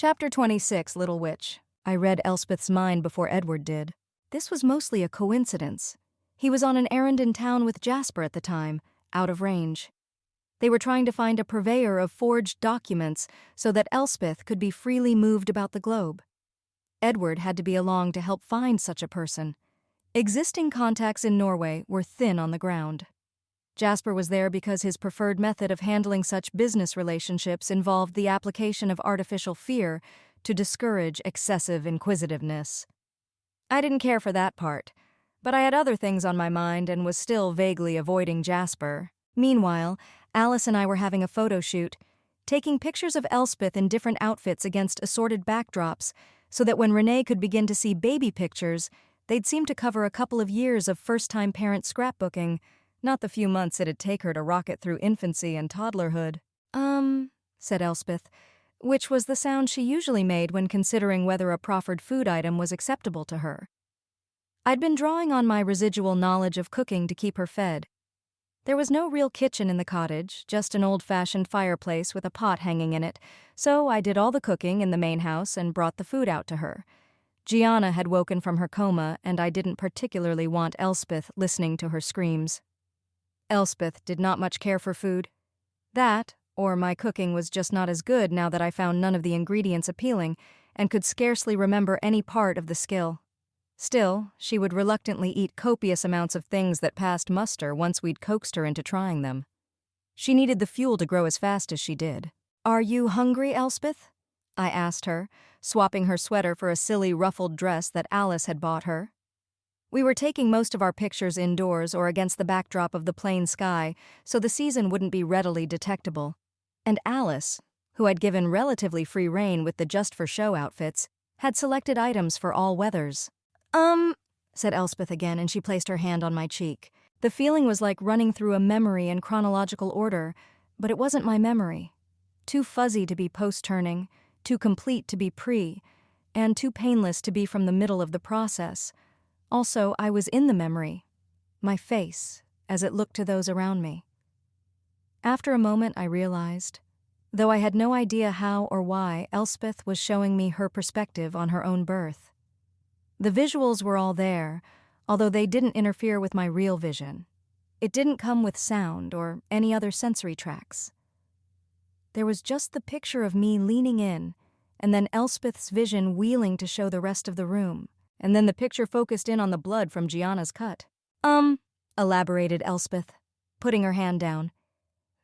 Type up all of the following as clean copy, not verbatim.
Chapter 26, Little Witch. I read Elspeth's mind before Edward did. This was mostly a coincidence. He was on an errand in town with Jasper at the time, out of range. They were trying to find a purveyor of forged documents so that Elspeth could be freely moved about the globe. Edward had to be along to help find such a person. Existing contacts in Norway were thin on the ground. Jasper was there because his preferred method of handling such business relationships involved the application of artificial fear to discourage excessive inquisitiveness. I didn't care for that part, but I had other things on my mind and was still vaguely avoiding Jasper. Meanwhile, Alice and I were having a photo shoot, taking pictures of Elspeth in different outfits against assorted backdrops so that when Renee could begin to see baby pictures, they'd seem to cover a couple of years of first-time parent scrapbooking, not the few months it'd take her to rocket through infancy and toddlerhood. Said Elspeth, which was the sound she usually made when considering whether a proffered food item was acceptable to her. I'd been drawing on my residual knowledge of cooking to keep her fed. There was no real kitchen in the cottage, just an old-fashioned fireplace with a pot hanging in it, so I did all the cooking in the main house and brought the food out to her. Gianna had woken from her coma, and I didn't particularly want Elspeth listening to her screams. Elspeth did not much care for food. That, or my cooking was just not as good now that I found none of the ingredients appealing and could scarcely remember any part of the skill. Still, she would reluctantly eat copious amounts of things that passed muster once we'd coaxed her into trying them. She needed the fuel to grow as fast as she did. "Are you hungry, Elspeth?" I asked her, swapping her sweater for a silly ruffled dress that Alice had bought her. We were taking most of our pictures indoors or against the backdrop of the plain sky, so the season wouldn't be readily detectable. And Alice, who had given relatively free rein with the just-for-show outfits, had selected items for all weathers. Said Elspeth again, and she placed her hand on my cheek. The feeling was like running through a memory in chronological order, but it wasn't my memory. Too fuzzy to be post-turning, too complete to be pre, and too painless to be from the middle of the process. Also, I was in the memory, my face, as it looked to those around me. After a moment, I realized, though I had no idea how or why, Elspeth was showing me her perspective on her own birth. The visuals were all there, although they didn't interfere with my real vision. It didn't come with sound or any other sensory tracks. There was just the picture of me leaning in, and then Elspeth's vision wheeling to show the rest of the room. And then the picture focused in on the blood from Gianna's cut. Elaborated Elspeth, putting her hand down.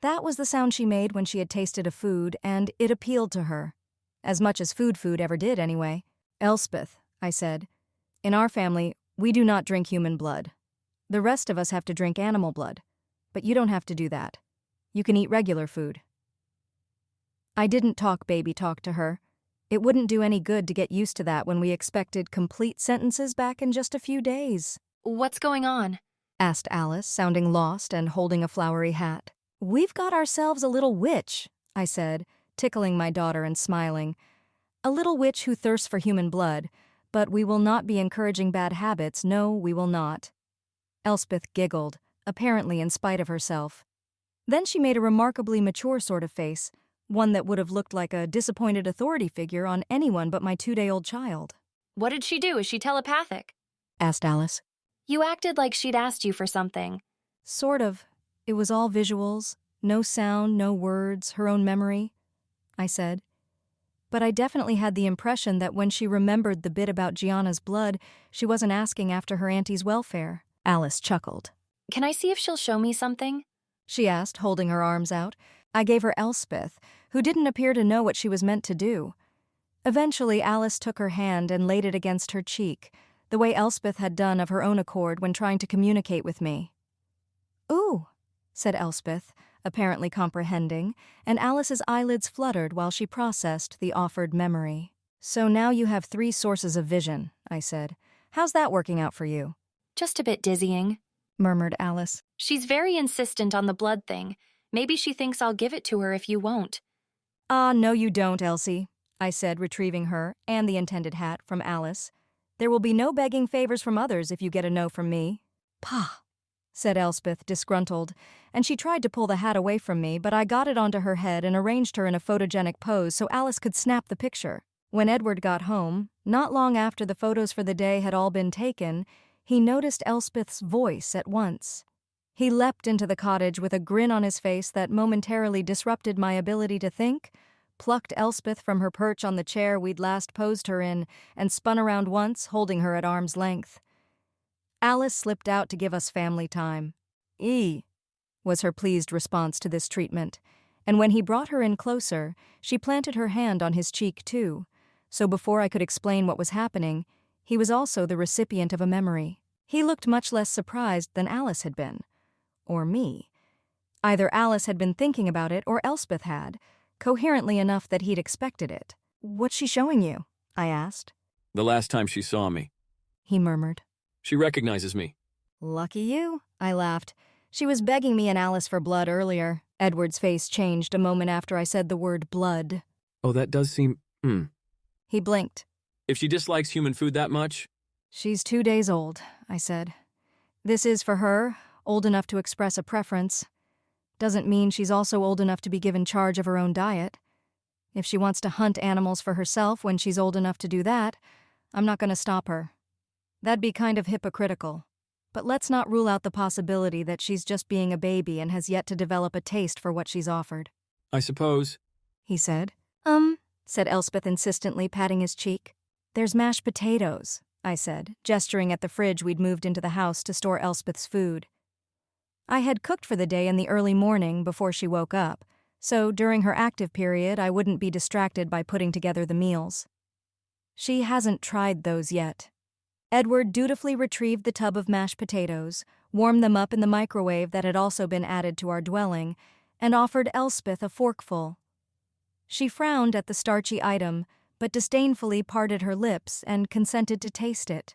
That was the sound she made when she had tasted a food, and it appealed to her. As much as food ever did, anyway. "Elspeth," I said, "in our family, we do not drink human blood. The rest of us have to drink animal blood, but you don't have to do that. You can eat regular food." I didn't talk baby talk to her. It wouldn't do any good to get used to that when we expected complete sentences back in just a few days. "What's going on?" asked Alice, sounding lost and holding a flowery hat. "We've got ourselves a little witch," I said, tickling my daughter and smiling. "A little witch who thirsts for human blood, but we will not be encouraging bad habits, no, we will not." Elspeth giggled, apparently in spite of herself. Then she made a remarkably mature sort of face, one that would have looked like a disappointed authority figure on anyone but my 2-day-old child. "What did she do? Is she telepathic?" asked Alice. "You acted like she'd asked you for something." Sort of. It was all visuals, no sound, no words, her own memory, I said. But I definitely had the impression that when she remembered the bit about Gianna's blood, she wasn't asking after her auntie's welfare. Alice chuckled. "Can I see if she'll show me something?" she asked, holding her arms out. I gave her Elspeth, who didn't appear to know what she was meant to do. Eventually, Alice took her hand and laid it against her cheek, the way Elspeth had done of her own accord when trying to communicate with me. "Ooh," said Elspeth, apparently comprehending, and Alice's eyelids fluttered while she processed the offered memory. "So now you have 3 sources of vision," I said. "How's that working out for you?" "Just a bit dizzying," murmured Alice. "She's very insistent on the blood thing. Maybe she thinks I'll give it to her if you won't." "Ah, no you don't, Elsie," I said, retrieving her, and the intended hat, from Alice. "There will be no begging favors from others if you get a no from me." "Pah," said Elspeth, disgruntled, and she tried to pull the hat away from me, but I got it onto her head and arranged her in a photogenic pose so Alice could snap the picture. When Edward got home, not long after the photos for the day had all been taken, he noticed Elspeth's voice at once. He leapt into the cottage with a grin on his face that momentarily disrupted my ability to think, plucked Elspeth from her perch on the chair we'd last posed her in, and spun around once, holding her at arm's length. Alice slipped out to give us family time. Was her pleased response to this treatment, and when he brought her in closer, she planted her hand on his cheek too, so before I could explain what was happening, he was also the recipient of a memory. He looked much less surprised than Alice had been. Or me. Either Alice had been thinking about it or Elspeth had, coherently enough that he'd expected it. "What's she showing you?" I asked. The last time she saw me. He murmured. She recognizes me. "Lucky you," I laughed. "She was begging me and Alice for blood earlier." Edward's face changed a moment after I said the word blood. Oh, that does seem… He blinked. If she dislikes human food that much… "She's 2 days old," I said. "This is for her, old enough to express a preference. Doesn't mean she's also old enough to be given charge of her own diet. If she wants to hunt animals for herself when she's old enough to do that, I'm not going to stop her. That'd be kind of hypocritical. But let's not rule out the possibility that she's just being a baby and has yet to develop a taste for what she's offered." I suppose. He said. Said Elspeth insistently, patting his cheek. "There's mashed potatoes," I said, gesturing at the fridge we'd moved into the house to store Elspeth's food. I had cooked for the day in the early morning before she woke up, so during her active period I wouldn't be distracted by putting together the meals. She hasn't tried those yet. Edward dutifully retrieved the tub of mashed potatoes, warmed them up in the microwave that had also been added to our dwelling, and offered Elspeth a forkful. She frowned at the starchy item, but disdainfully parted her lips and consented to taste it.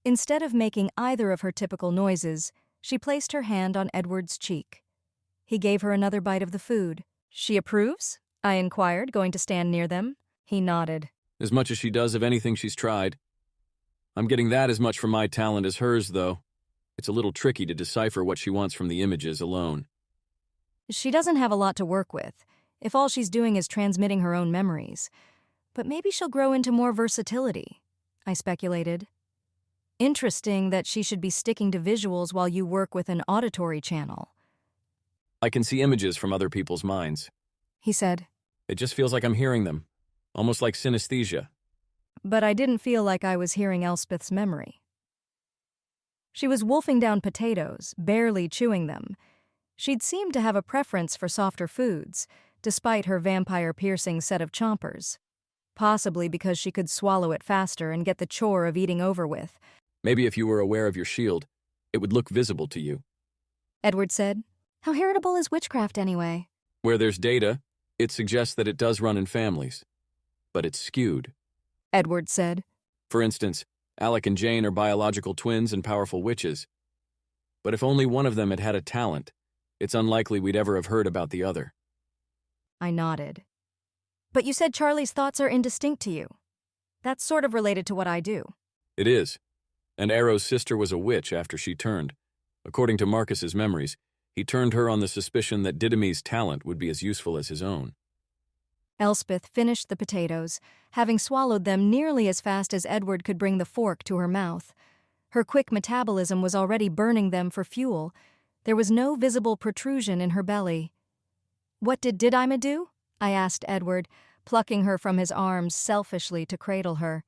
Instead of making either of her typical noises, she placed her hand on Edward's cheek. He gave her another bite of the food. "She approves?" I inquired, going to stand near them. He nodded. As much as she does of anything she's tried. I'm getting that as much from my talent as hers, though. It's a little tricky to decipher what she wants from the images alone. "She doesn't have a lot to work with, if all she's doing is transmitting her own memories. But maybe she'll grow into more versatility," I speculated. "Interesting that she should be sticking to visuals while you work with an auditory channel." I can see images from other people's minds. He said. It just feels like I'm hearing them. Almost like synesthesia. But I didn't feel like I was hearing Elspeth's memory. She was wolfing down potatoes, barely chewing them. She'd seemed to have a preference for softer foods, despite her vampire-piercing set of chompers. Possibly because she could swallow it faster and get the chore of eating over with. Maybe if you were aware of your shield, it would look visible to you. Edward said. "How heritable is witchcraft anyway?" Where there's data, it suggests that it does run in families. But it's skewed. Edward said. For instance, Alec and Jane are biological twins and powerful witches. But if only one of them had had a talent, it's unlikely we'd ever have heard about the other. I nodded. "But you said Charlie's thoughts are indistinct to you. That's sort of related to what I do." It is. And Arrow's sister was a witch after she turned. According to Marcus's memories, he turned her on the suspicion that Didymie's talent would be as useful as his own. Elspeth finished the potatoes, having swallowed them nearly as fast as Edward could bring the fork to her mouth. Her quick metabolism was already burning them for fuel. There was no visible protrusion in her belly. "What did Didymie do?" I asked Edward, plucking her from his arms selfishly to cradle her.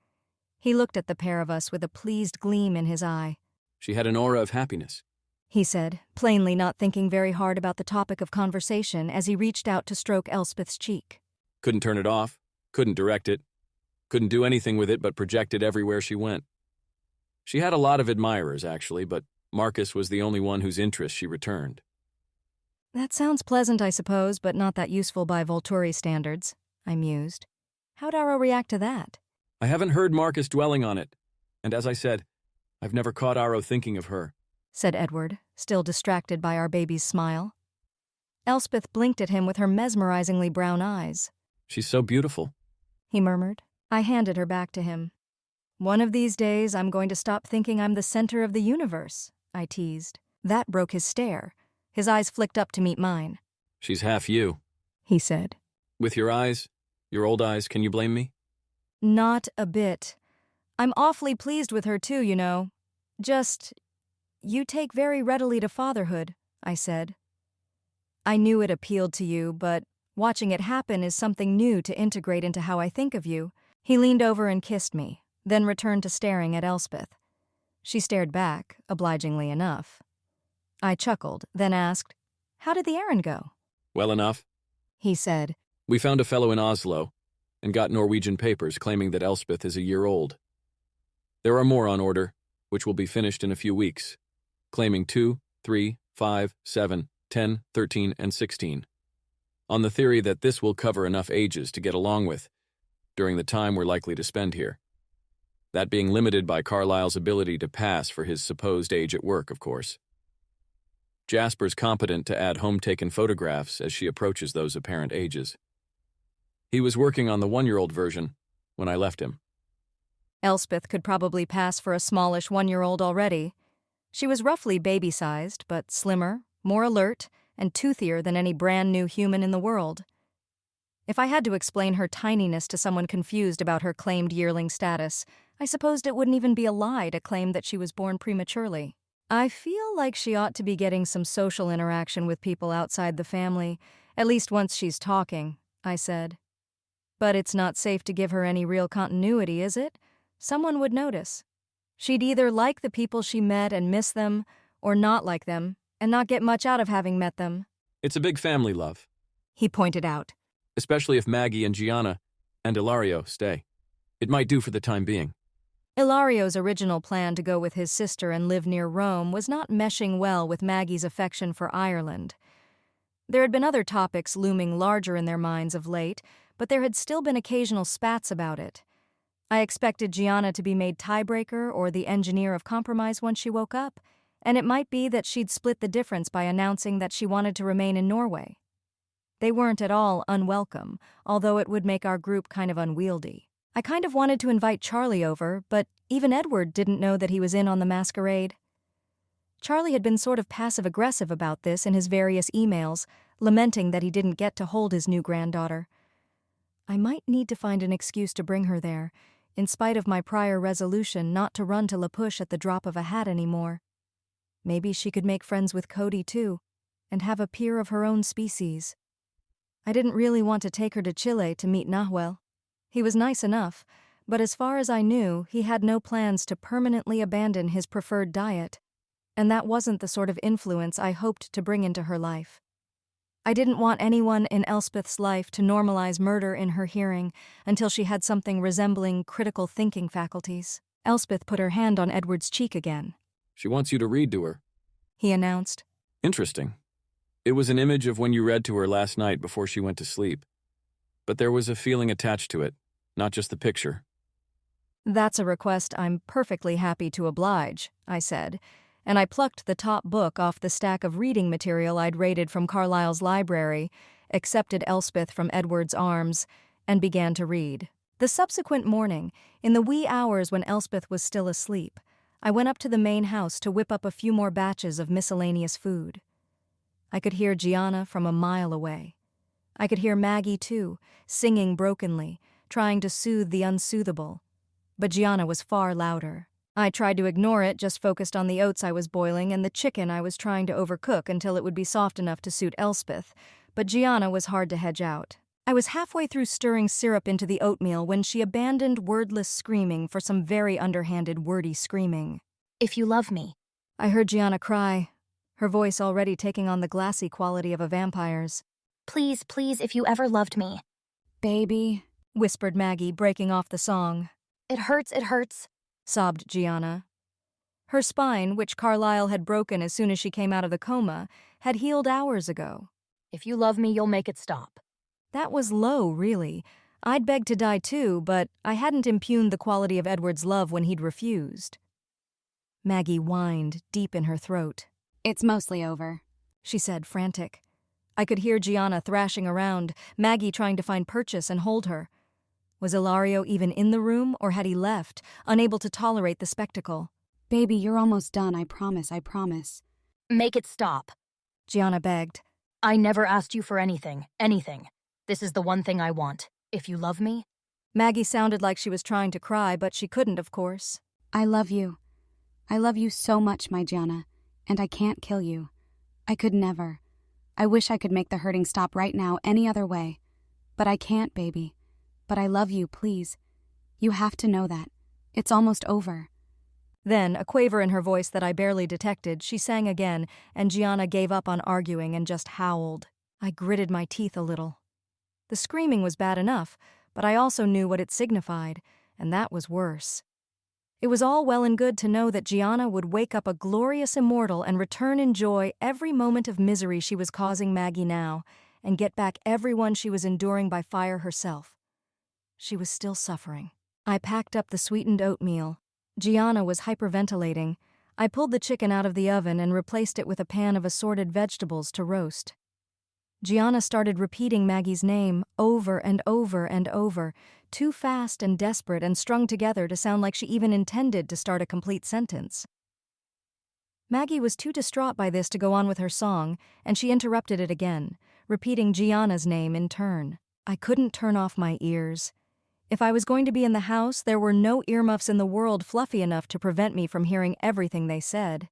He looked at the pair of us with a pleased gleam in his eye. She had an aura of happiness, he said, plainly not thinking very hard about the topic of conversation as he reached out to stroke Elspeth's cheek. Couldn't turn it off, couldn't direct it, couldn't do anything with it but project it everywhere she went. She had a lot of admirers, actually, but Marcus was the only one whose interest she returned. That sounds pleasant, I suppose, but not that useful by Volturi standards, I mused. How'd Arrow react to that? I haven't heard Marcus dwelling on it, and as I said, I've never caught Arrow thinking of her, said Edward, still distracted by our baby's smile. Elspeth blinked at him with her mesmerizingly brown eyes. She's so beautiful, he murmured. I handed her back to him. One of these days I'm going to stop thinking I'm the center of the universe, I teased. That broke his stare. His eyes flicked up to meet mine. She's half you, he said. With your eyes, your old eyes, can you blame me? Not a bit. I'm awfully pleased with her too, you know. Just, you take very readily to fatherhood, I said. I knew it appealed to you, but watching it happen is something new to integrate into how I think of you. He leaned over and kissed me, then returned to staring at Elspeth. She stared back, obligingly enough. I chuckled, then asked, "How did the errand go?" Well enough. He said. We found a fellow in Oslo and got Norwegian papers claiming that Elspeth is a year old. There are more on order, which will be finished in a few weeks, claiming 2, 3, 5, 7, 10, 13, and 16, on the theory that this will cover enough ages to get along with during the time we're likely to spend here. That being limited by Carlisle's ability to pass for his supposed age at work, of course. Jasper's competent to add home-taken photographs as she approaches those apparent ages. He was working on the 1-year-old version when I left him. Elspeth could probably pass for a smallish 1-year-old already. She was roughly baby-sized, but slimmer, more alert, and toothier than any brand-new human in the world. If I had to explain her tininess to someone confused about her claimed yearling status, I supposed it wouldn't even be a lie to claim that she was born prematurely. I feel like she ought to be getting some social interaction with people outside the family, at least once she's talking, I said. But it's not safe to give her any real continuity, is it? Someone would notice. She'd either like the people she met and miss them, or not like them, and not get much out of having met them. It's a big family, love. He pointed out. Especially if Maggie and Gianna and Ilario stay. It might do for the time being. Ilario's original plan to go with his sister and live near Rome was not meshing well with Maggie's affection for Ireland. There had been other topics looming larger in their minds of late, but there had still been occasional spats about it. I expected Gianna to be made tiebreaker or the engineer of compromise once she woke up, and it might be that she'd split the difference by announcing that she wanted to remain in Norway. They weren't at all unwelcome, although it would make our group kind of unwieldy. I kind of wanted to invite Charlie over, but even Edward didn't know that he was in on the masquerade. Charlie had been sort of passive-aggressive about this in his various emails, lamenting that he didn't get to hold his new granddaughter. I might need to find an excuse to bring her there, in spite of my prior resolution not to run to La Push at the drop of a hat anymore. Maybe she could make friends with Cody, too, and have a peer of her own species. I didn't really want to take her to Chile to meet Nahuel. He was nice enough, but as far as I knew, he had no plans to permanently abandon his preferred diet, and that wasn't the sort of influence I hoped to bring into her life. I didn't want anyone in Elspeth's life to normalize murder in her hearing until she had something resembling critical thinking faculties. Elspeth put her hand on Edward's cheek again. She wants you to read to her, he announced. Interesting. It was an image of when you read to her last night before she went to sleep. But there was a feeling attached to it, not just the picture. That's a request I'm perfectly happy to oblige, I said, and I plucked the top book off the stack of reading material I'd raided from Carlisle's library, accepted Elspeth from Edward's arms, and began to read. The subsequent morning, in the wee hours when Elspeth was still asleep, I went up to the main house to whip up a few more batches of miscellaneous food. I could hear Gianna from a mile away. I could hear Maggie, too, singing brokenly, trying to soothe the unsoothable. But Gianna was far louder. I tried to ignore it, just focused on the oats I was boiling and the chicken I was trying to overcook until it would be soft enough to suit Elspeth, but Gianna was hard to hedge out. I was halfway through stirring syrup into the oatmeal when she abandoned wordless screaming for some very underhanded wordy screaming. If you love me. I heard Gianna cry, her voice already taking on the glassy quality of a vampire's. Please, please, if you ever loved me. Baby, whispered Maggie, breaking off the song. It hurts, sobbed Gianna. Her spine, which Carlisle had broken as soon as she came out of the coma, had healed hours ago. If you love me, you'll make it stop. That was low, really. I'd begged to die too, but I hadn't impugned the quality of Edward's love when he'd refused. Maggie whined, deep in her throat. It's mostly over, she said, frantic. I could hear Gianna thrashing around, Maggie trying to find purchase and hold her. Was Ilario even in the room, or had he left, unable to tolerate the spectacle? Baby, you're almost done, I promise. Make it stop. Gianna begged. I never asked you for anything. This is the one thing I want. If you love me, Maggie sounded like she was trying to cry, but she couldn't, of course. I love you. I love you so much, my Gianna, and I can't kill you. I could never. I wish I could make the hurting stop right now any other way. But I can't, baby. But I love you, please. You have to know that. It's almost over. Then, a quaver in her voice that I barely detected, she sang again, and Gianna gave up on arguing and just howled. I gritted my teeth a little. The screaming was bad enough, but I also knew what it signified, and that was worse. It was all well and good to know that Gianna would wake up a glorious immortal and return in joy every moment of misery she was causing Maggie now, and get back everyone she was enduring by fire herself. She was still suffering. I packed up the sweetened oatmeal. Gianna was hyperventilating. I pulled the chicken out of the oven and replaced it with a pan of assorted vegetables to roast. Gianna started repeating Maggie's name over and over and over, too fast and desperate and strung together to sound like she even intended to start a complete sentence. Maggie was too distraught by this to go on with her song, and she interrupted it again, repeating Gianna's name in turn. I couldn't turn off my ears. If I was going to be in the house, there were no earmuffs in the world fluffy enough to prevent me from hearing everything they said.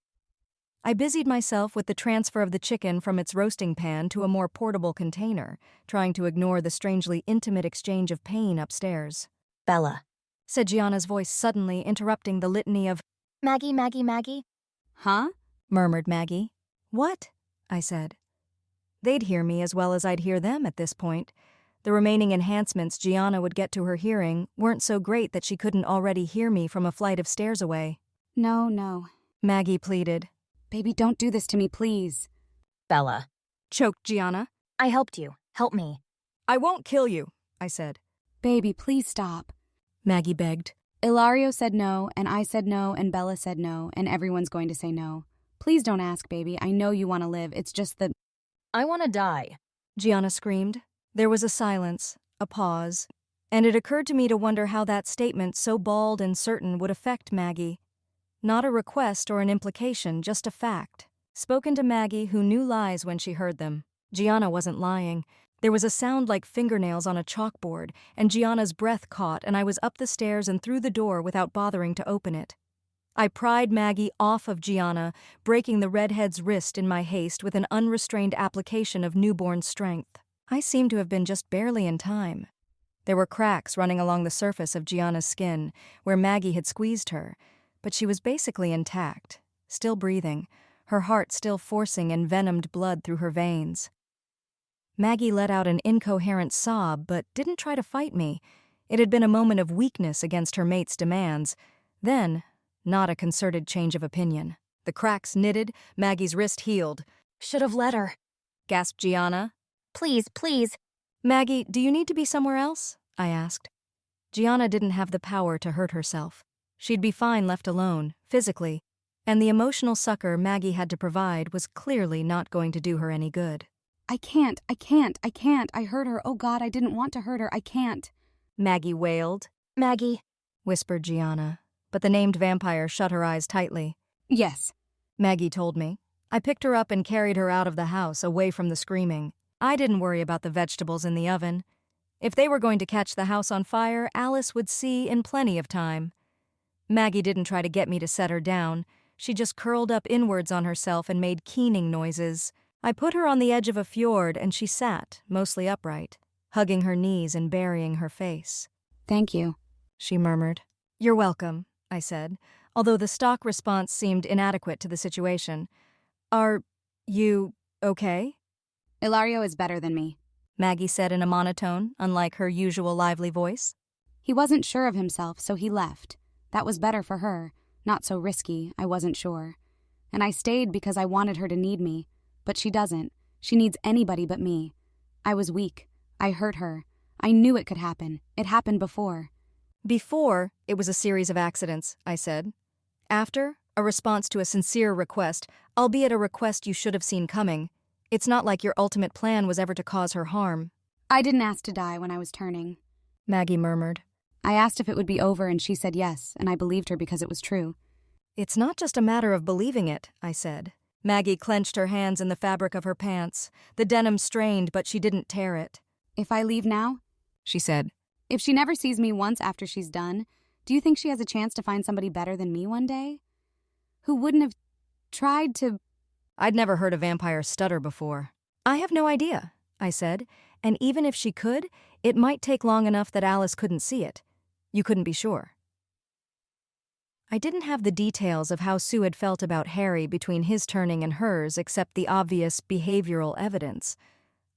I busied myself with the transfer of the chicken from its roasting pan to a more portable container, trying to ignore the strangely intimate exchange of pain upstairs. Bella, Said Gianna's voice suddenly, interrupting the litany of Maggie, Maggie, Maggie. Huh? murmured Maggie. What? I said. They'd hear me as well as I'd hear them at this point. The remaining enhancements Gianna would get to her hearing weren't so great that she couldn't already hear me from a flight of stairs away. No. Maggie pleaded. Baby, don't do this to me, please. Bella, Choked Gianna. I helped you. Help me. I won't kill you, I said. Baby, please stop. Maggie begged. Ilario said no, and I said no, and Bella said no, and everyone's going to say no. Please don't ask, baby. I know you want to live. It's just that... I want to die. Gianna screamed. There was a silence, a pause, and it occurred to me to wonder how that statement, so bald and certain, would affect Maggie. Not a request or an implication, just a fact. Spoken to Maggie, who knew lies when she heard them. Gianna wasn't lying. There was a sound like fingernails on a chalkboard, and Gianna's breath caught, and I was up the stairs and through the door without bothering to open it. I pried Maggie off of Gianna, breaking the redhead's wrist in my haste with an unrestrained application of newborn strength. I seemed to have been just barely in time. There were cracks running along the surface of Gianna's skin, where Maggie had squeezed her, but she was basically intact, still breathing, her heart still forcing envenomed blood through her veins. Maggie let out an incoherent sob, but didn't try to fight me. It had been a moment of weakness against her mate's demands. Then, not a concerted change of opinion. The cracks knitted, Maggie's wrist healed. Should have let her. Gasped Gianna. Please, please. Maggie, do you need to be somewhere else? I asked. Gianna didn't have the power to hurt herself. She'd be fine left alone, physically, and the emotional succor Maggie had to provide was clearly not going to do her any good. I can't. I hurt her. Oh God, I didn't want to hurt her. I can't. Maggie wailed. Maggie. Whispered Gianna, but the named vampire shut her eyes tightly. Yes. Maggie told me. I picked her up and carried her out of the house, away from the screaming. I didn't worry about the vegetables in the oven. If they were going to catch the house on fire, Alice would see in plenty of time. Maggie didn't try to get me to set her down. She just curled up inwards on herself and made keening noises. I put her on the edge of a fjord, and she sat, mostly upright, hugging her knees and burying her face. Thank you. She murmured. You're welcome, I said, although the stock response seemed inadequate to the situation. Are you okay? Ilario is better than me. Maggie said in a monotone, unlike her usual lively voice. He wasn't sure of himself, so he left. That was better for her. Not so risky, I wasn't sure. And I stayed because I wanted her to need me. But she doesn't. She needs anybody but me. I was weak. I hurt her. I knew it could happen. It happened before. Before, it was a series of accidents, I said. After, a response to a sincere request, albeit a request you should have seen coming. It's not like your ultimate plan was ever to cause her harm. I didn't ask to die when I was turning. Maggie murmured. I asked if it would be over and she said yes, and I believed her because it was true. It's not just a matter of believing it, I said. Maggie clenched her hands in the fabric of her pants. The denim strained, but she didn't tear it. If I leave now? She said. If she never sees me once after she's done, do you think she has a chance to find somebody better than me one day? Who wouldn't have tried to... I'd never heard a vampire stutter before. I have no idea, I said, and even if she could, it might take long enough that Alice couldn't see it. You couldn't be sure. I didn't have the details of how Sue had felt about Harry between his turning and hers except the obvious behavioral evidence,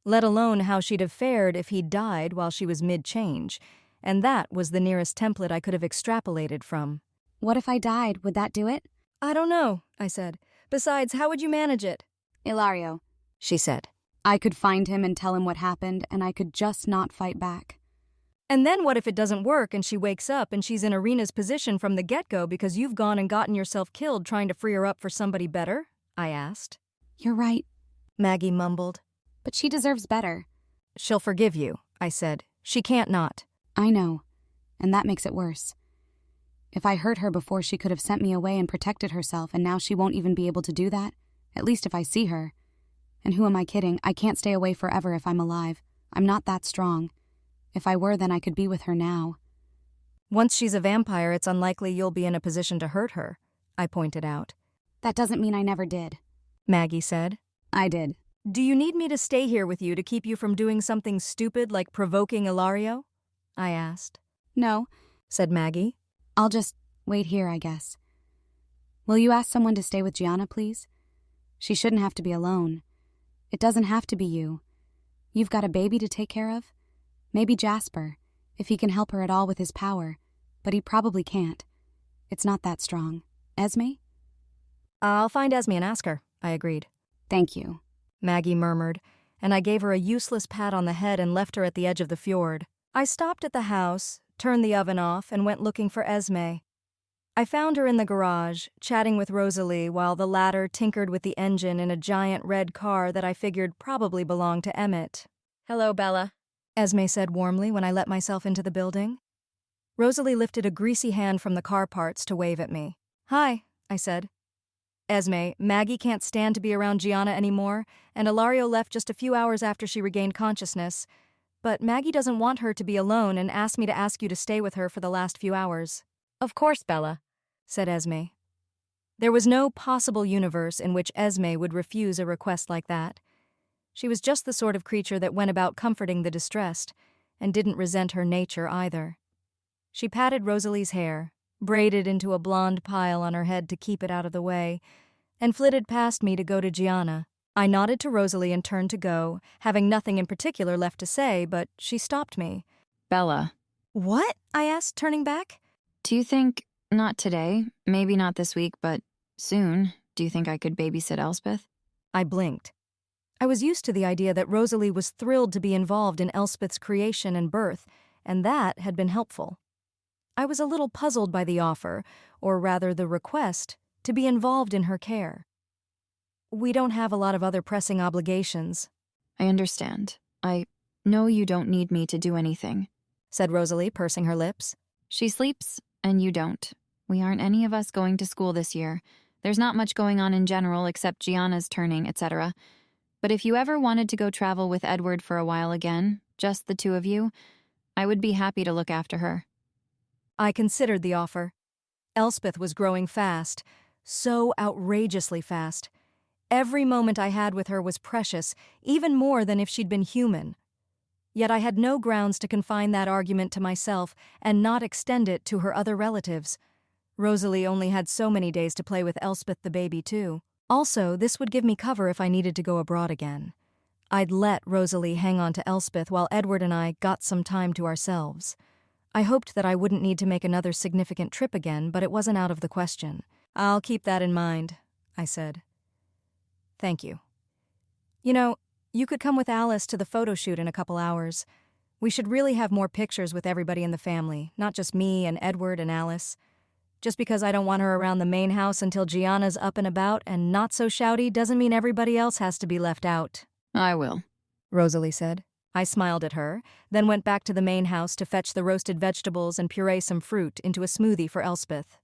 let alone how she'd have fared if he'd died while she was mid-change, and that was the nearest template I could have extrapolated from. What if I died? Would that do it? I don't know, I said. Besides, how would you manage it? Ilario, She said. I could find him and tell him what happened, and I could just not fight back. And then what if it doesn't work and she wakes up and she's in Irina's position from the get-go because you've gone and gotten yourself killed trying to free her up for somebody better? I asked. You're right, Maggie mumbled. but she deserves better. She'll forgive you, I said. She can't not. I know, and that makes it worse. If I hurt her before, she could have sent me away and protected herself, and now she won't even be able to do that, at least if I see her. And who am I kidding? I can't stay away forever if I'm alive. I'm not that strong. If I were, then I could be with her now. Once she's a vampire, it's unlikely you'll be in a position to hurt her, I pointed out. That doesn't mean I never did. Maggie said. I did. Do you need me to stay here with you to keep you from doing something stupid like provoking Ilario? I asked. No, Said Maggie. I'll just wait here, I guess. Will you ask someone to stay with Gianna, please? She shouldn't have to be alone. It doesn't have to be you. You've got a baby to take care of. Maybe Jasper, if he can help her at all with his power, but he probably can't. It's not that strong. Esme? I'll find Esme and ask her, I agreed. Thank you. Maggie murmured, and I gave her a useless pat on the head and left her at the edge of the fjord. I stopped at the house, turned the oven off, and went looking for Esme. I found her in the garage, chatting with Rosalie while the latter tinkered with the engine in a giant red car that I figured probably belonged to Emmett. Hello, Bella. Esme said warmly when I let myself into the building. Rosalie lifted a greasy hand from the car parts to wave at me. Hi, I said. Esme, Maggie can't stand to be around Gianna anymore, and Ilario left just a few hours after she regained consciousness. But Maggie doesn't want her to be alone and asked me to ask you to stay with her for the last few hours. Of course, Bella, said Esme. There was no possible universe in which Esme would refuse a request like that. She was just the sort of creature that went about comforting the distressed, and didn't resent her nature either. She patted Rosalie's hair, braided into a blonde pile on her head to keep it out of the way, and flitted past me to go to Gianna. I nodded to Rosalie and turned to go, having nothing in particular left to say, but she stopped me. Bella, What? I asked, turning back. do you think, not today, maybe not this week, but soon, do you think I could babysit Elspeth? I blinked. I was used to the idea that Rosalie was thrilled to be involved in Elspeth's creation and birth, and that had been helpful. I was a little puzzled by the offer, or rather the request, to be involved in her care. We don't have a lot of other pressing obligations, I understand. I know you don't need me to do anything. said Rosalie, pursing her lips. She sleeps, and you don't. We aren't any of us going to school this year. There's not much going on in general except Gianna's turning, etc. But if you ever wanted to go travel with Edward for a while again, just the two of you, I would be happy to look after her. I considered the offer. Elspeth was growing fast, so outrageously fast. Every moment I had with her was precious, even more than if she'd been human. Yet I had no grounds to confine that argument to myself and not extend it to her other relatives. Rosalie only had so many days to play with Elspeth the baby, too. Also, this would give me cover if I needed to go abroad again. I'd let Rosalie hang on to Elspeth while Edward and I got some time to ourselves. I hoped that I wouldn't need to make another significant trip again, but it wasn't out of the question. I'll keep that in mind, I said. Thank you. You know, you could come with Alice to the photo shoot in a couple hours. We should really have more pictures with everybody in the family, not just me and Edward and Alice. Just because I don't want her around the main house until Gianna's up and about and not so shouty doesn't mean everybody else has to be left out, I will. Rosalie said. I smiled at her, then went back to the main house to fetch the roasted vegetables and puree some fruit into a smoothie for Elspeth.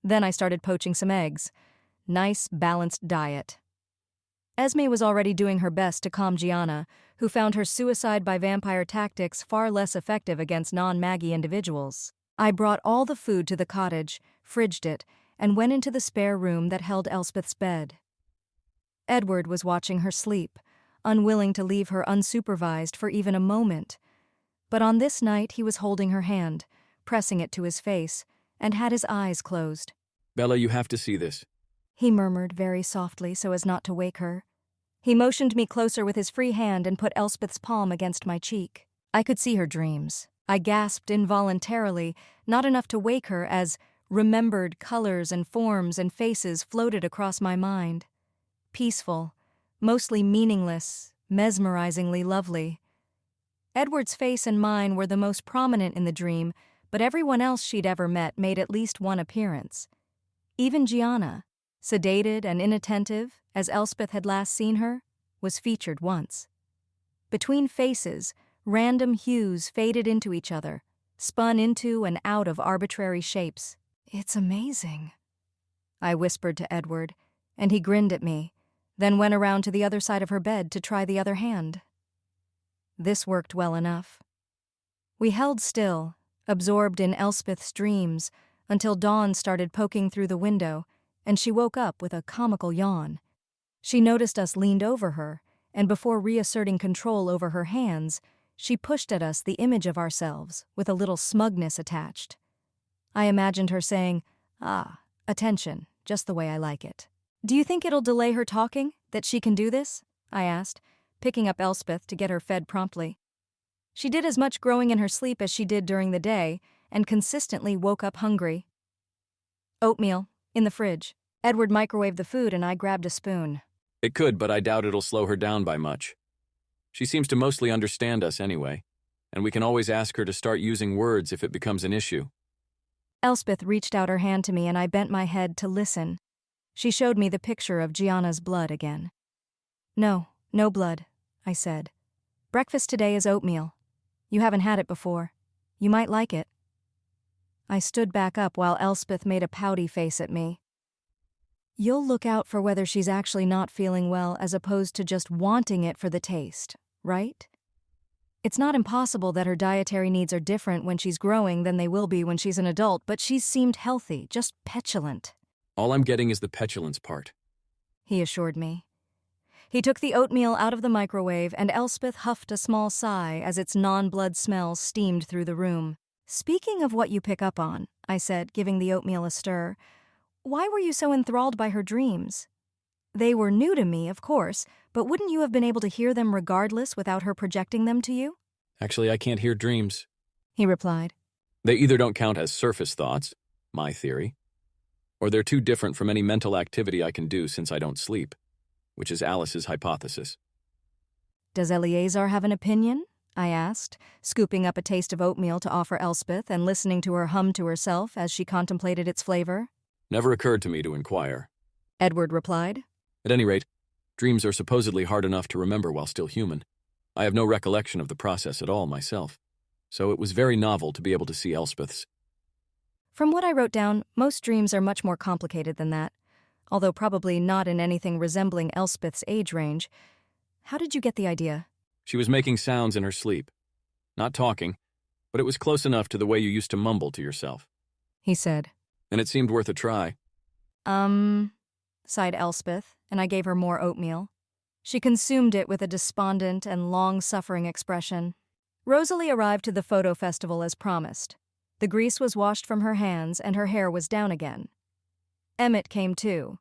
Then I started poaching some eggs. Nice, balanced diet. Esme was already doing her best to calm Gianna, who found her suicide by vampire tactics far less effective against non-Maggie individuals. I brought all the food to the cottage, fridged it, and went into the spare room that held Elspeth's bed. Edward was watching her sleep, unwilling to leave her unsupervised for even a moment. But on this night he was holding her hand, pressing it to his face, and had his eyes closed. Bella, you have to see this. He murmured very softly so as not to wake her. He motioned me closer with his free hand and put Elspeth's palm against my cheek. I could see her dreams. I gasped involuntarily, not enough to wake her, as remembered colors and forms and faces floated across my mind. Peaceful, mostly meaningless, mesmerizingly lovely. Edward's face and mine were the most prominent in the dream, but everyone else she'd ever met made at least one appearance. Even Gianna, sedated and inattentive, as Elspeth had last seen her, was featured once. Between faces, random hues faded into each other, spun into and out of arbitrary shapes. "It's amazing," I whispered to Edward, and he grinned at me, then went around to the other side of her bed to try the other hand. This worked well enough. We held still, absorbed in Elspeth's dreams, until dawn started poking through the window, and she woke up with a comical yawn. She noticed us leaned over her, and before reasserting control over her hands, she pushed at us the image of ourselves, with a little smugness attached. I imagined her saying, "Ah, attention, just the way I like it." "Do you think it'll delay her talking, that she can do this?" I asked, picking up Elspeth to get her fed promptly. She did as much growing in her sleep as she did during the day, and consistently woke up hungry. "Oatmeal, in the fridge." Edward microwaved the food and I grabbed a spoon. It could, but I doubt it'll slow her down by much. She seems to mostly understand us anyway, and we can always ask her to start using words if it becomes an issue. Elspeth reached out her hand to me and I bent my head to listen. She showed me the picture of Gianna's blood again. "No, no blood," I said. "Breakfast today is oatmeal. You haven't had it before. You might like it." I stood back up while Elspeth made a pouty face at me. "You'll look out for whether she's actually not feeling well as opposed to just wanting it for the taste, right? It's not impossible that her dietary needs are different when she's growing than they will be when she's an adult, but she's seemed healthy, just petulant." All I'm getting is the petulance part. He assured me. He took the oatmeal out of the microwave and Elspeth huffed a small sigh as its non-blood smell steamed through the room. "Speaking of what you pick up on," I said, giving the oatmeal a stir, "why were you so enthralled by her dreams? They were new to me, of course, but wouldn't you have been able to hear them regardless without her projecting them to you?" Actually, I can't hear dreams, he replied. They either don't count as surface thoughts, my theory, or they're too different from any mental activity I can do since I don't sleep, which is Alice's hypothesis. "Does Eleazar have an opinion?" I asked, scooping up a taste of oatmeal to offer Elspeth and listening to her hum to herself as she contemplated its flavor. Never occurred to me to inquire. Edward replied. At any rate, dreams are supposedly hard enough to remember while still human. I have no recollection of the process at all myself, so it was very novel to be able to see Elspeth's. From what I wrote down, most dreams are much more complicated than that, although probably not in anything resembling Elspeth's age range. How did you get the idea? She was making sounds in her sleep. Not talking, but it was close enough to the way you used to mumble to yourself, he said. And it seemed worth a try. Sighed Elspeth, and I gave her more oatmeal. She consumed it with a despondent and long-suffering expression. Rosalie arrived to the photo festival as promised. The grease was washed from her hands and her hair was down again. Emmett came too.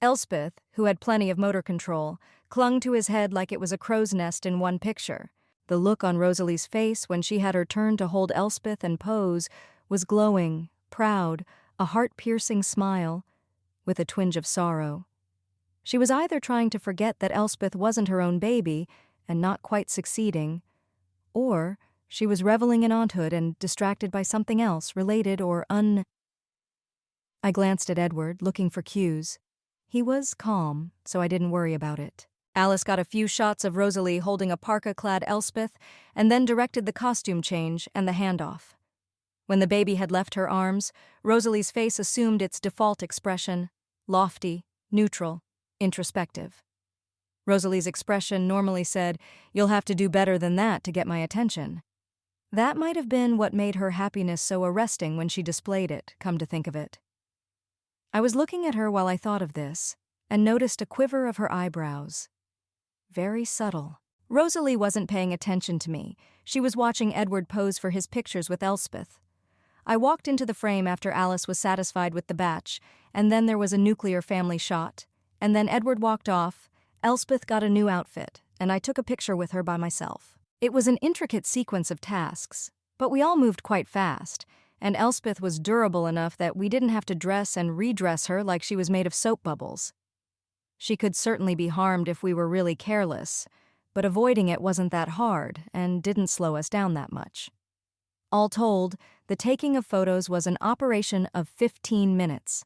Elspeth, who had plenty of motor control, clung to his head like it was a crow's nest in one picture. The look on Rosalie's face when she had her turn to hold Elspeth and pose was glowing, proud, a heart-piercing smile, with a twinge of sorrow. She was either trying to forget that Elspeth wasn't her own baby and not quite succeeding, or she was reveling in aunthood and distracted by something else related or I glanced at Edward, looking for cues. He was calm, so I didn't worry about it. Alice got a few shots of Rosalie holding a parka-clad Elspeth and then directed the costume change and the handoff. When the baby had left her arms, Rosalie's face assumed its default expression, lofty, neutral, introspective. Rosalie's expression normally said, "You'll have to do better than that to get my attention." That might have been what made her happiness so arresting when she displayed it, come to think of it. I was looking at her while I thought of this, and noticed a quiver of her eyebrows. Very subtle. Rosalie wasn't paying attention to me. She was watching Edward pose for his pictures with Elspeth. I walked into the frame after Alice was satisfied with the batch, and then there was a nuclear family shot. And then Edward walked off, Elspeth got a new outfit, and I took a picture with her by myself. It was an intricate sequence of tasks, but we all moved quite fast, and Elspeth was durable enough that we didn't have to dress and redress her like she was made of soap bubbles. She could certainly be harmed if we were really careless, but avoiding it wasn't that hard and didn't slow us down that much. All told, the taking of photos was an operation of 15 minutes.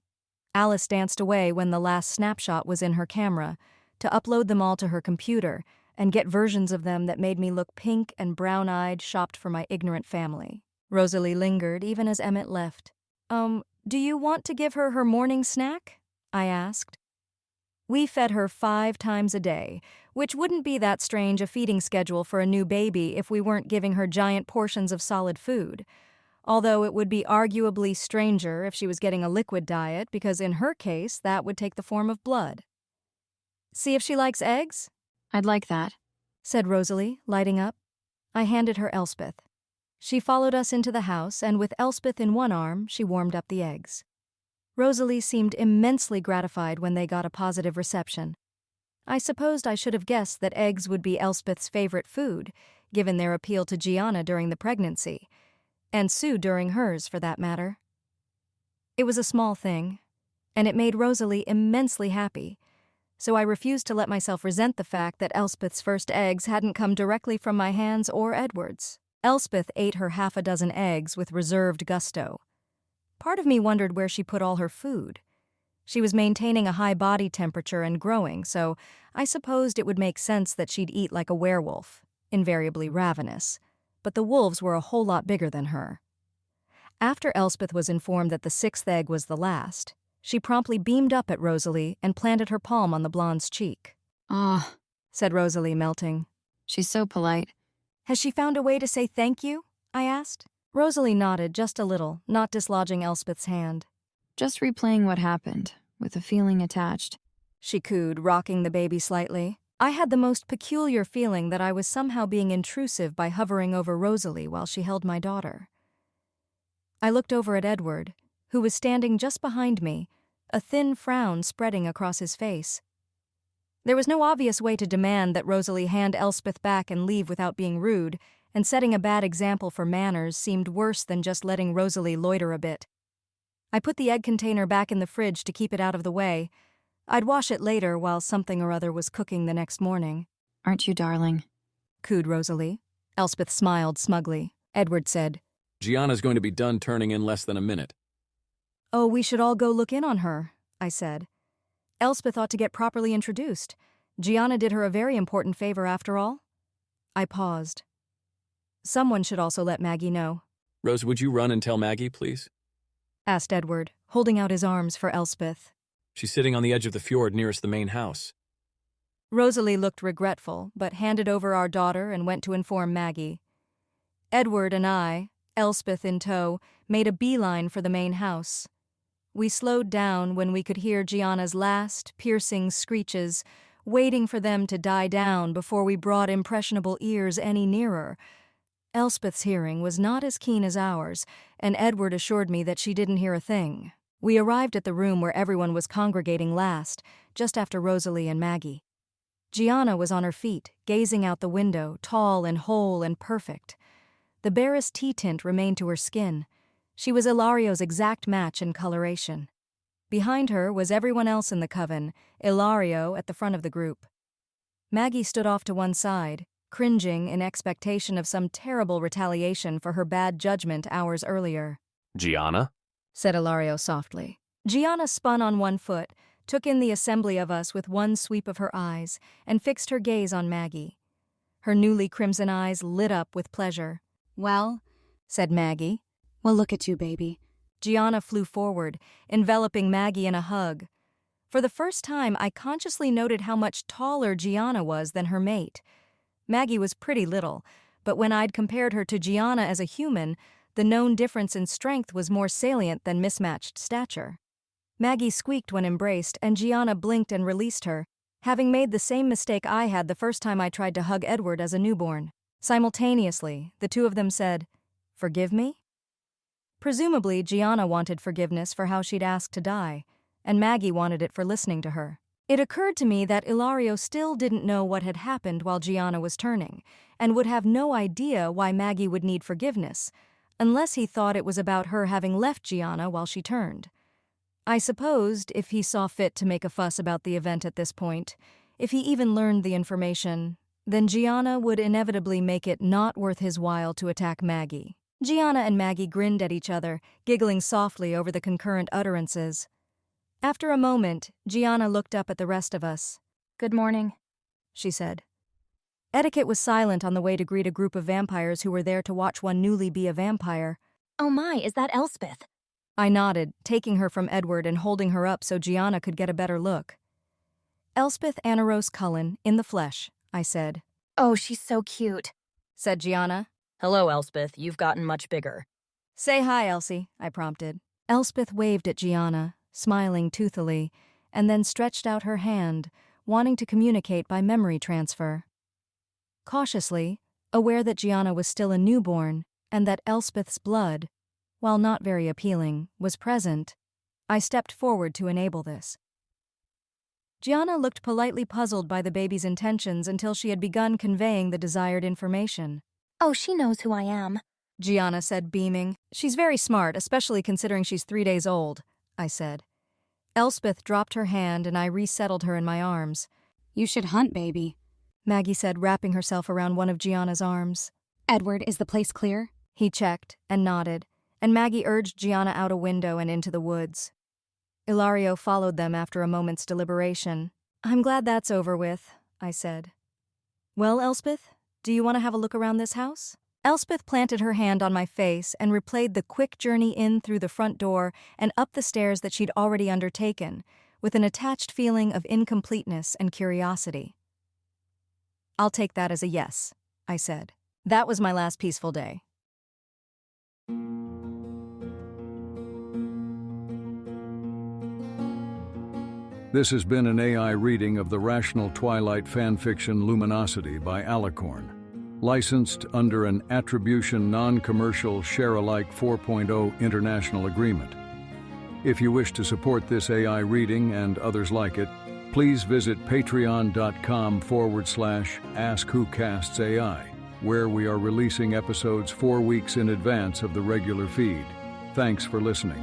Alice danced away when the last snapshot was in her camera, to upload them all to her computer and get versions of them that made me look pink and brown-eyed, shopped for my ignorant family. Rosalie lingered even as Emmett left. Do you want to give her her morning snack?" I asked. We fed her 5 times a day, which wouldn't be that strange a feeding schedule for a new baby if we weren't giving her giant portions of solid food, although it would be arguably stranger if she was getting a liquid diet because in her case that would take the form of blood. "See if she likes eggs?" I'd like that. said Rosalie, lighting up. I handed her Elspeth. She followed us into the house, and with Elspeth in one arm, she warmed up the eggs. Rosalie seemed immensely gratified when they got a positive reception. I supposed I should have guessed that eggs would be Elspeth's favorite food, given their appeal to Gianna during the pregnancy, and Sue during hers, for that matter. It was a small thing, and it made Rosalie immensely happy, so I refused to let myself resent the fact that Elspeth's first eggs hadn't come directly from my hands or Edward's. Elspeth ate her 6 eggs with reserved gusto. Part of me wondered where she put all her food. She was maintaining a high body temperature and growing, so I supposed it would make sense that she'd eat like a werewolf, invariably ravenous, but the wolves were a whole lot bigger than her. After Elspeth was informed that the 6th egg was the last, she promptly beamed up at Rosalie and planted her palm on the blonde's cheek. Ah, Said Rosalie, melting. she's so polite. "Has she found a way to say thank you?" I asked. Rosalie nodded just a little, not dislodging Elspeth's hand. Just replaying what happened, with a feeling attached. She cooed, rocking the baby slightly. I had the most peculiar feeling that I was somehow being intrusive by hovering over Rosalie while she held my daughter. I looked over at Edward, who was standing just behind me, a thin frown spreading across his face. There was no obvious way to demand that Rosalie hand Elspeth back and leave without being rude, and setting a bad example for manners seemed worse than just letting Rosalie loiter a bit. I put the egg container back in the fridge to keep it out of the way. I'd wash it later while something or other was cooking the next morning. Aren't you, darling? Cooed Rosalie. Elspeth smiled smugly. Edward said, Gianna's going to be done turning in less than a minute. "Oh, we should all go look in on her," I said. "Elspeth ought to get properly introduced. Gianna did her a very important favor after all." I paused. "Someone should also let Maggie know," Rose, would you run and tell Maggie, please? asked Edward, holding out his arms for Elspeth. She's sitting on the edge of the fjord nearest the main house. Rosalie looked regretful, but handed over our daughter and went to inform Maggie. Edward and I, Elspeth in tow, made a beeline for the main house. We slowed down when we could hear Gianna's last, piercing screeches, waiting for them to die down before we brought impressionable ears any nearer. Elspeth's hearing was not as keen as ours, and Edward assured me that she didn't hear a thing. We arrived at the room where everyone was congregating last, just after Rosalie and Maggie. Gianna was on her feet, gazing out the window, tall and whole and perfect. The barest tea tint remained to her skin. She was Ilario's exact match in coloration. Behind her was everyone else in the coven, Ilario at the front of the group. Maggie stood off to one side, cringing in expectation of some terrible retaliation for her bad judgment hours earlier. Gianna? Said Ilario softly. Gianna spun on one foot, took in the assembly of us with one sweep of her eyes, and fixed her gaze on Maggie. Her newly crimson eyes lit up with pleasure. "Well," said Maggie. "well, look at you, baby." Gianna flew forward, enveloping Maggie in a hug. For the first time, I consciously noted how much taller Gianna was than her mate. Maggie was pretty little, but when I'd compared her to Gianna as a human, the known difference in strength was more salient than mismatched stature. Maggie squeaked when embraced, and Gianna blinked and released her, having made the same mistake I had the first time I tried to hug Edward as a newborn. Simultaneously, the two of them said, "Forgive me?" Presumably, Gianna wanted forgiveness for how she'd asked to die, and Maggie wanted it for listening to her. It occurred to me that Ilario still didn't know what had happened while Gianna was turning, and would have no idea why Maggie would need forgiveness, unless he thought it was about her having left Gianna while she turned. I supposed, if he saw fit to make a fuss about the event at this point, if he even learned the information, then Gianna would inevitably make it not worth his while to attack Maggie. Gianna and Maggie grinned at each other, giggling softly over the concurrent utterances. After a moment, Gianna looked up at the rest of us. Good morning, she said. Etiquette was silent on the way to greet a group of vampires who were there to watch one newly be a vampire. Oh my, is that Elspeth? I nodded, taking her from Edward and holding her up so Gianna could get a better look. Elspeth Anna-Rose Cullen, in the flesh, I said. Oh, she's so cute, said Gianna. Hello, Elspeth. You've gotten much bigger. Say hi, Elsie, I prompted. Elspeth waved at Gianna, smiling toothily, and then stretched out her hand, wanting to communicate by memory transfer. Cautiously, aware that Gianna was still a newborn and that Elspeth's blood, while not very appealing, was present, I stepped forward to enable this. Gianna looked politely puzzled by the baby's intentions until she had begun conveying the desired information. Oh, she knows who I am, Gianna said, beaming. She's very smart, especially considering she's 3 days old, I said. Elspeth dropped her hand and I resettled her in my arms. You should hunt, baby, Maggie said, wrapping herself around one of Gianna's arms. Edward, is the place clear? He checked and nodded, and Maggie urged Gianna out a window and into the woods. Ilario followed them after a moment's deliberation. I'm glad that's over with, I said. Well, Elspeth, do you want to have a look around this house? Elspeth planted her hand on my face and replayed the quick journey in through the front door and up the stairs that she'd already undertaken, with an attached feeling of incompleteness and curiosity. I'll take that as a yes, I said. That was my last peaceful day. This has been an AI reading of the Rational Twilight fanfiction Luminosity by Alicorn, licensed under an Attribution Non-Commercial Share-alike 4.0 international agreement. If you wish to support this AI reading and others like it, please visit patreon.com/AskWhoCastsAI, where we are releasing episodes 4 weeks in advance of the regular feed. Thanks for listening.